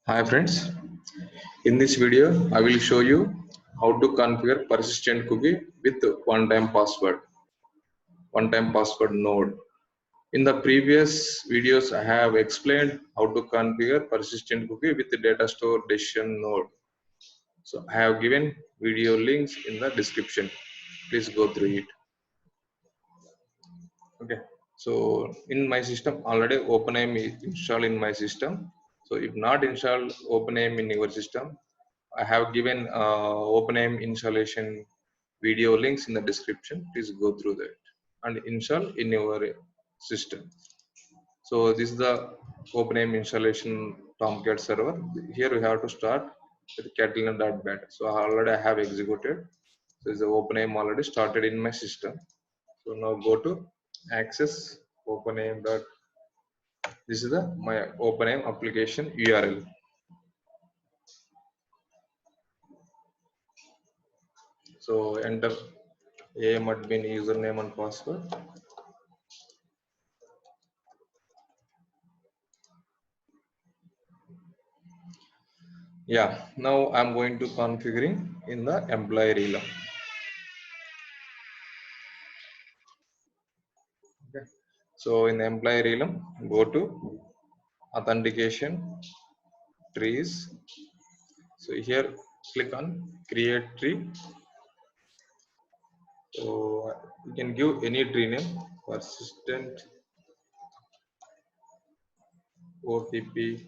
Hi friends, in this video I will show you how to configure persistent cookie with one-time password node. In the previous videos I have explained how to configure persistent cookie with the data store decision node. So I have given video links in the description. Please go through it. Okay. So in my system already OpenAIM is installed in my system. So if not installed OpenAIM in your system, I have given OpenAIM installation video links in the description. Please go through that and install in your system. So this is the OpenAIM installation Tomcat server. Here we have to start with Catalina.bat. So already I have executed. So this is the OpenAIM already started in my system. So now go to access OpenAIM. This is the my OpenAIM application URL. So enter AIM admin username and password. Yeah, now I'm going to configuring in the employee realm. Okay. So in the employee realm, go to authentication trees. So here click on create tree. So you can give any tree name, persistent OTP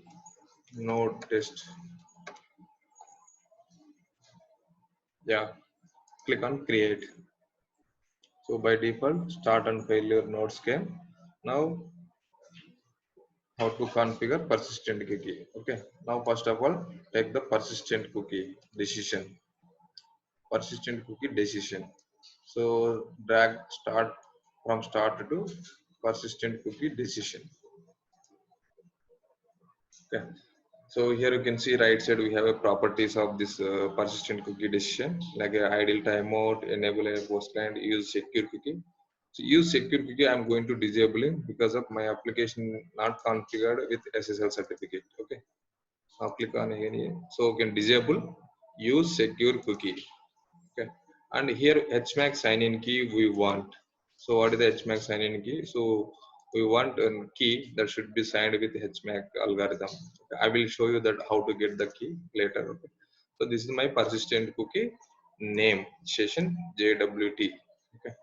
node test. Yeah, click on create. So by default, start and failure nodes came. Now how to configure persistent cookie. Okay, now first of all take the persistent cookie decision. So drag start from start to persistent cookie decision. Okay, so here you can see right side we have a properties of this persistent cookie decision, like a idle timeout, enable a post client, use secure cookie. So use secure cookie I'm going to disabling because of my application not configured with SSL certificate. Okay, now click on any, so you can disable use secure cookie. Okay, and here HMAC sign in key we want. So what is the HMAC sign in key? So we want a key that should be signed with HMAC algorithm. Okay, I will show you that how to get the key later. Okay, so this is my persistent cookie name session JWT. Okay,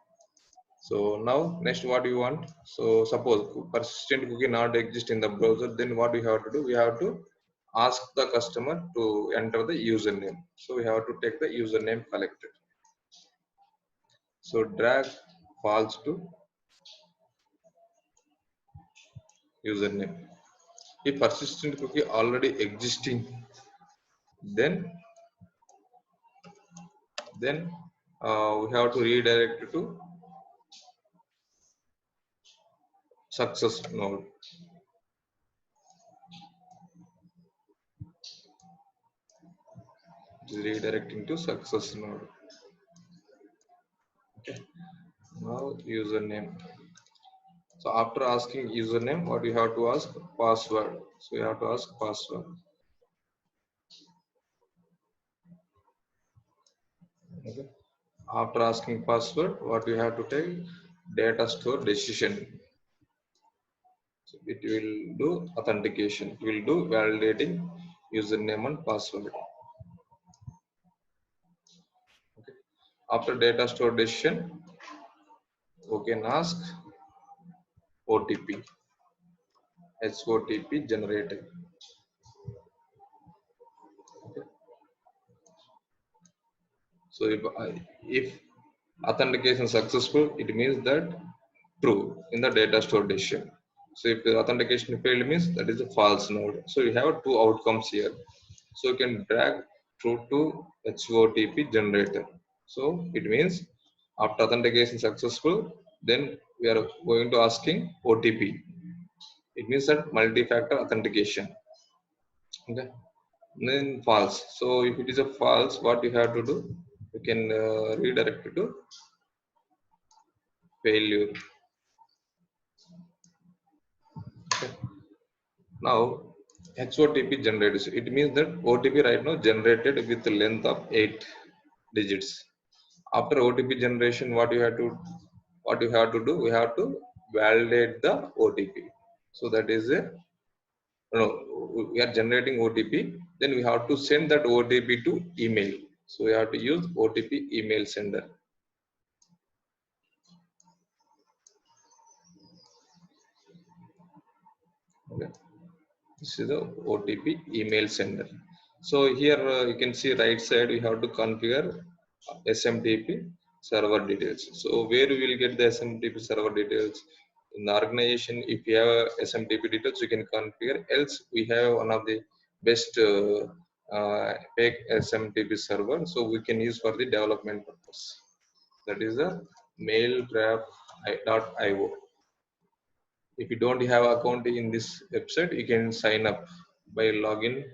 so now next what you want. So suppose persistent cookie not exist in the browser, then what we have to do, we have to ask the customer to enter the username. So we have to take the username collected. So drag false to username. If persistent cookie already existing, then we have to redirect to success node. Redirecting to success node. Okay. Now username. So after asking username, what you have to ask? Password. So you have to ask password. Okay. After asking password, what you have to take? Data store decision. So it will do authentication. It will do validating username and password. Okay. After data store decision, we can ask OTP. HOTP generated. Okay. So if authentication successful, it means that true in the data store decision. So if the authentication failed means that is a false node. So you have two outcomes here. So you can drag true to HOTP generator. So it means after authentication successful, then we are going to asking OTP. It means that multi-factor authentication. Okay. Then false. So if it is a false, what you have to do? You can redirect it to failure. Okay. Now HOTP generated. It means that OTP right now generated with the length of 8 digits. After OTP generation, what you have to do? We have to validate the OTP. So that is a no, we are generating OTP. Then we have to send that OTP to email. So we have to use OTP email sender. Okay. This is the OTP email sender. So here you can see right side we have to configure SMTP server details. So where we will get the SMTP server details? In the organization, if you have SMTP details, you can configure. Else we have one of the best fake SMTP server, so we can use for the development purpose. That is the mailtrap.io. If you don't have account in this website, you can sign up by login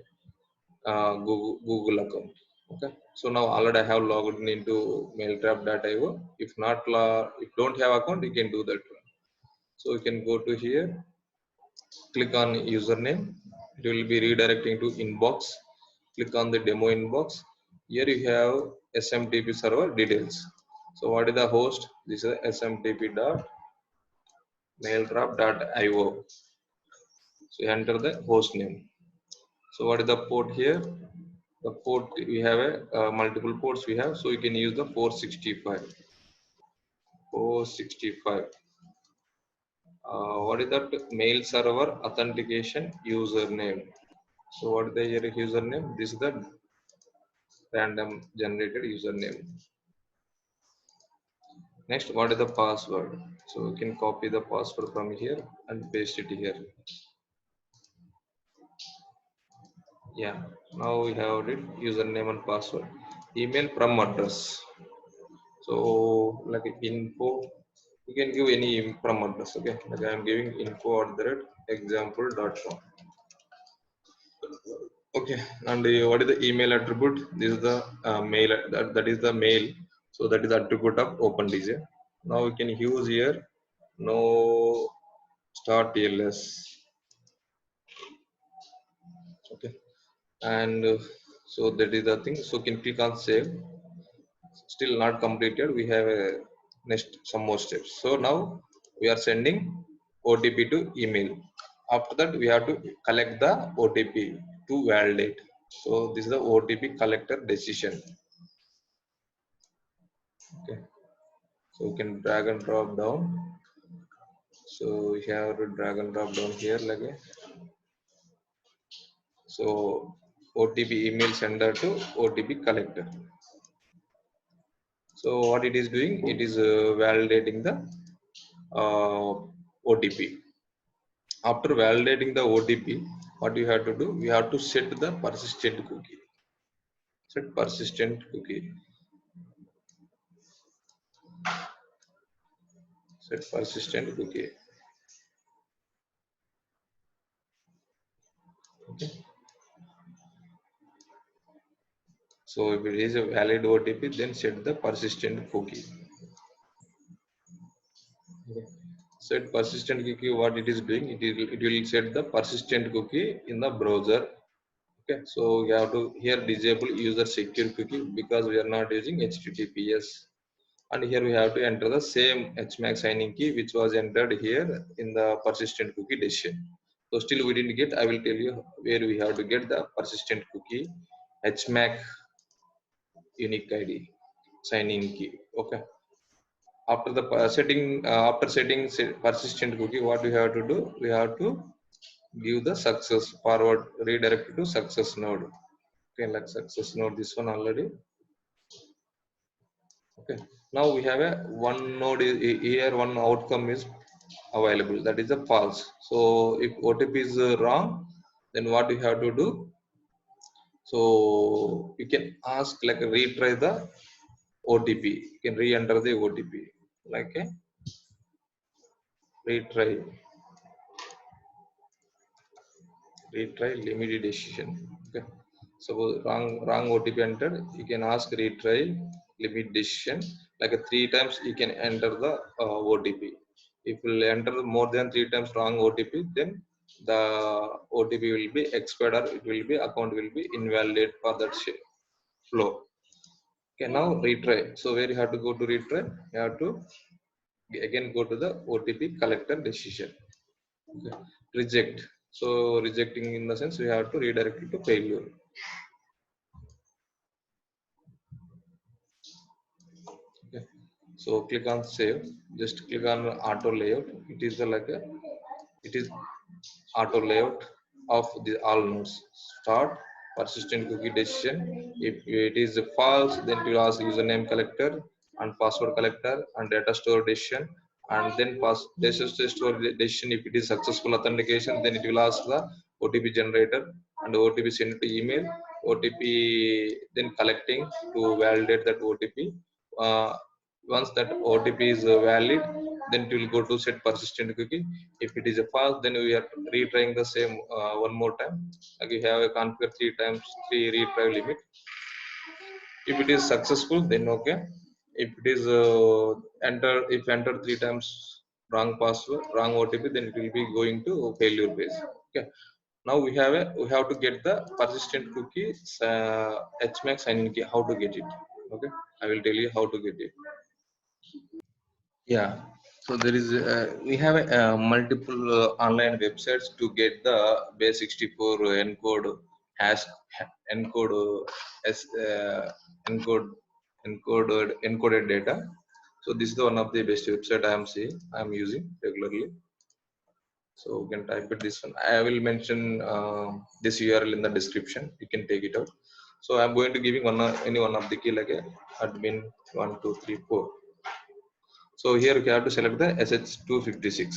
Google account. Okay, so now already I have logged into mailtrap.io. If not, if don't have account, you can do that one. So you can go to here, click on username. It will be redirecting to inbox. Click on the demo inbox. Here you have SMTP server details. So what is the host? This is smtp.mailtrap.io. So you enter the host name. So what is the port here? The port we have a multiple ports we have, so you can use the 465. 465. What is that? Mail server authentication username. So what is the here username? This is the random generated username. Next, what is the password? So you can copy the password from here and paste it here. Yeah. Now we have it username and password. Email from address. So like info, you can give any from address. Okay, like I am giving info@example.com. Okay, and what is the email attribute? This is the mail. That is the mail. So that is the attribute of OpenDJ. Now we can use here no start TLS. Okay, and so that is the thing. So can click on save. Still not completed. We have a next some more steps. So now we are sending OTP to email. After that we have to collect the OTP to validate. So this is the OTP collector decision. Okay, so we can drag and drop down. So we have to drag and drop down here like a, so OTP email sender to OTP collector. So what it is doing, it is validating the OTP. After validating the OTP, what you have to do? We have to set the persistent cookie. Set persistent cookie. Set persistent cookie. Okay. So if it is a valid OTP, then set the persistent cookie. Okay. Set persistent cookie. What it is doing? It will set the persistent cookie in the browser. Okay. So you have to here disable user secure cookie because we are not using HTTPS. And here we have to enter the same HMAC signing key which was entered here in the persistent cookie decision. So still we didn't get, I will tell you where we have to get the persistent cookie HMAC unique ID signing key. Okay. After the after setting persistent cookie, what we have to do? We have to give the success forward redirect to success node. Okay, like success node, this one already. Okay, now we have a one node here, one outcome is available, that is a false. So if OTP is wrong, then what you have to do? So you can ask like retry the OTP. You can re-enter the OTP like a retry limited decision. Okay, suppose wrong OTP entered, you can ask retry limit decision like a 3 times. You can enter the OTP. If you enter more than 3 times wrong OTP, then the OTP will be expired or it will be account will be invalid for that flow. Okay, now retry. So where you have to go to retry, you have to again go to the OTP collector decision. Okay. Reject. So rejecting in the sense we have to redirect it to failure. Okay. So click on save. Just click on auto layout. It is like a it is auto layout of the all nodes. Start persistent cookie decision. If it is false, then it will ask username collector and password collector and data store decision, and then pass data store decision. If it is successful authentication, then it will ask the OTP generator and OTP sent to email. OTP then collecting to validate that OTP. Uh, Once that OTP is valid, then it will go to set persistent cookie. If it is a false, then we are retrying the same one more time. Like you have a configure 3 retry limit. If it is successful, then okay. If it is enter 3 times wrong password, wrong OTP, then it will be going to failure phase. Okay. Now we have to get the persistent cookie HMAC sign in key. How to get it? Okay, I will tell you how to get it. Yeah, so there is we have multiple online websites to get the base64 encode hash encode as encoded data. So this is the one of the best website I am using regularly. So you can type it this one. I will mention this URL in the description. You can take it out. So I'm going to giving any one of the key like a admin 1 2 3 4. So here you have to select the SH256.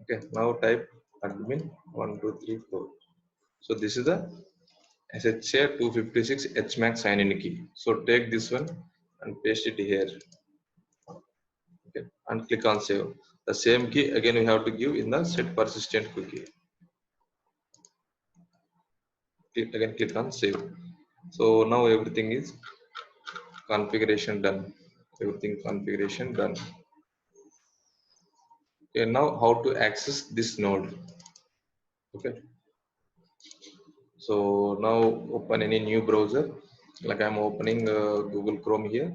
Okay, now type admin 1 2 3 4. So this is the SHA256 HMAC sign in key. So take this one and paste it here. Okay, and click on save. The same key again we have to give in the set persistent cookie. Again click on save. So now everything is configuration done. Everything configuration done. Okay, now how to access this node? Okay. So now open any new browser, like I'm opening Google Chrome here.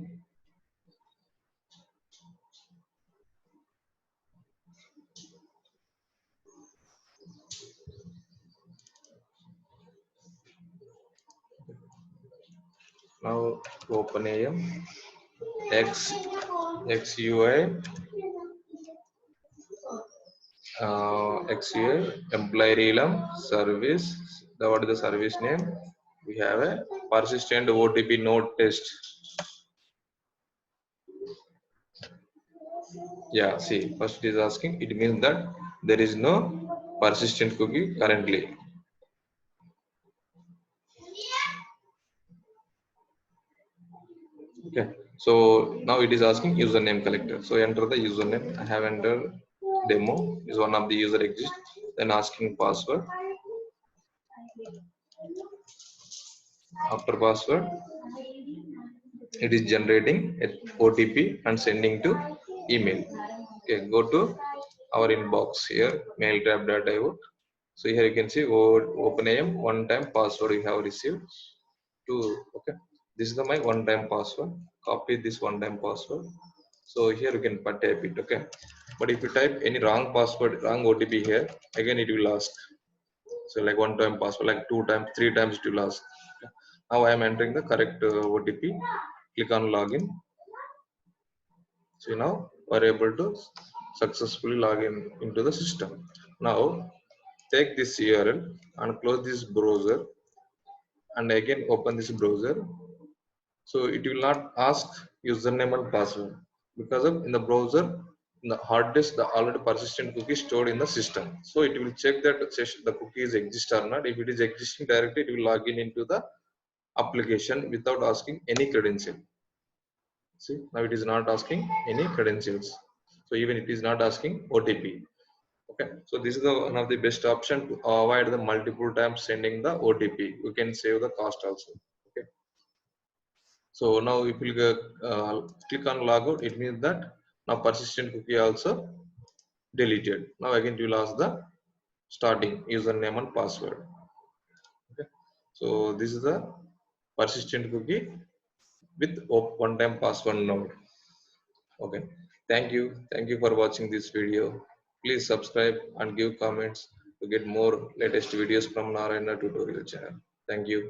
Now open AM XUI employee realm service. What is the service name? We have a persistent OTP node test. Yeah, see, first it is asking, it means that there is no persistent cookie currently. Okay, so now it is asking username collector. So enter the username. I have entered demo is one of the user exist. Then asking password. After password, it is generating a OTP and sending to email. Okay, go to our inbox here, mailtrap.io. So here you can see OpenAM one-time password you have received. Okay, this is my one-time password. Copy this one-time password. So here you can type it. Okay, but if you type any wrong password, wrong OTP here, again it will ask. So like one-time password, like 2 times, 3 times it will ask. Okay. Now I am entering the correct OTP. Click on login. So now we are able to successfully log in into the system. Now take this URL and close this browser and again open this browser. So it will not ask username and password because of in the browser, in the hard disk, the already persistent cookie stored in the system. So it will check that the cookies exist or not. If it is existing directly, it will log in into the application without asking any credential. See, now it is not asking any credentials. So even it is not asking OTP. Okay, so this is one of the best option to avoid the multiple times sending the OTP. You can save the cost also. Okay, so now if you click on logout, it means that now persistent cookie also deleted. Now again you will ask the starting username and password. Okay. So this is the persistent cookie with one time password node. Okay, thank you for watching this video. Please subscribe and give comments to get more latest videos from Narayana tutorial channel. Thank you.